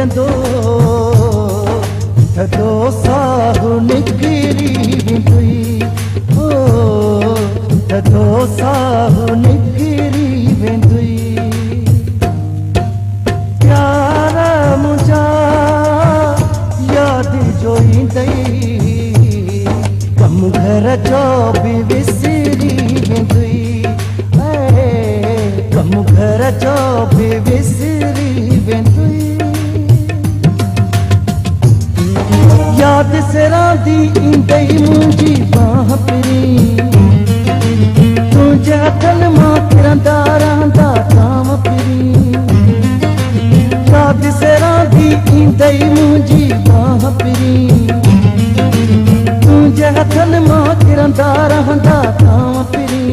खजंदो थधो साहु निकिरी वेंदुई ओ थधो साहु निकिरी वेंदुई प्यार मुंहिंजा यादि जो ईंदई कम घर जो बि विसरी वेंदुई कम घर जो बि विसरी वेंदुई याद से रांदी ईंदई मुंहिंजी बाह पिरी तुंहिंजे हथनि मां किरंदा रहंदा ताम पिरी याद से रांदी ईंदई मुंहिंजी बाह पिरी तुंहिंजे हथनि मां किरंदा रहंदा ताम पिरी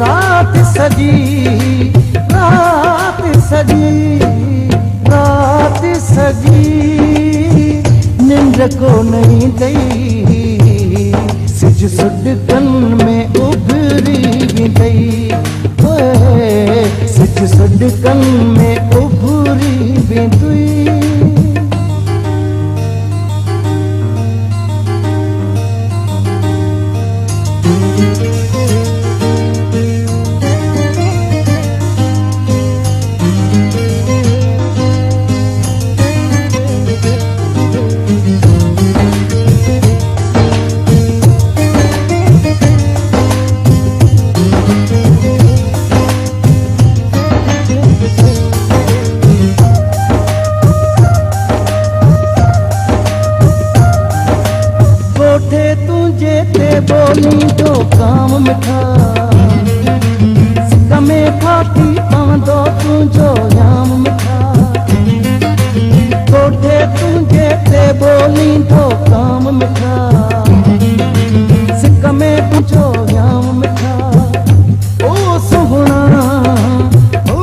रात सजी निंड को नहीं दई सिज सुडकन में उभरी वेंदई सिज सुडकन में उभरी वेंदुई बोली तो काम मिठा सिकमे खाती पवंदो तुंहिंजो जाम मिठा कोठे तुंहिंजे ते बोली तो काम मिठा सिकमे तुंहिंजो जाम मिठा ओ सुहिणा ओ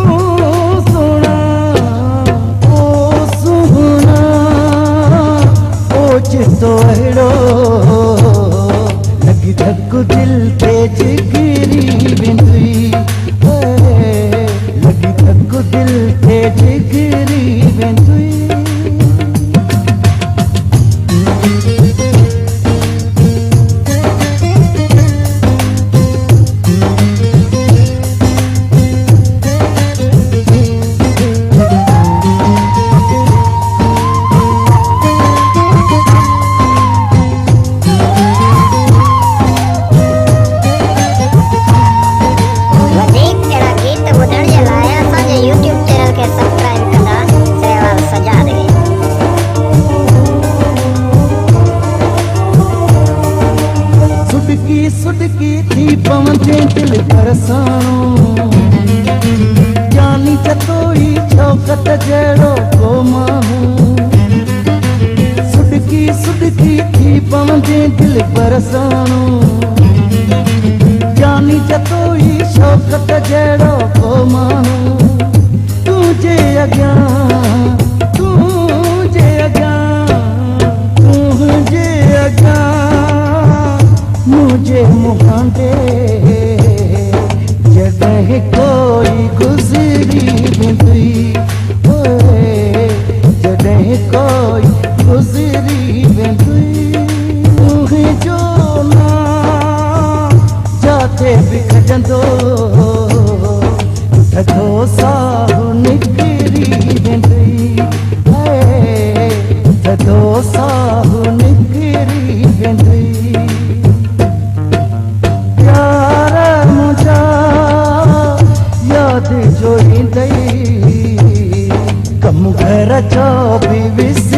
सुहिणा ओ सुहिणा ओ चितो अहिड़ो धक दिल पे जिगरी वेंदुई लगी धक दिल पे जिगरी वेंदुई सुडकी थी पवंदे दिल परसाणो जानी चतोई शौकत जहिड़ो को माण्हू सुडकी थी पवंदे दिल परसाणो जानी चतोई शौकत जहिड़ो को माण्हू तुंहिंजे अॻियां मुझे मुहांदे जॾहिं कोई गुज़री वेंदुई जॾहिं कोई गुज़री वेंदुई तुंहिंजो नाम जाते बि खजंदो थधो साहु निकिरी वेंदुई थधो साहु निकिरी वेंदुई जो ईंदई कम घर जो बि विस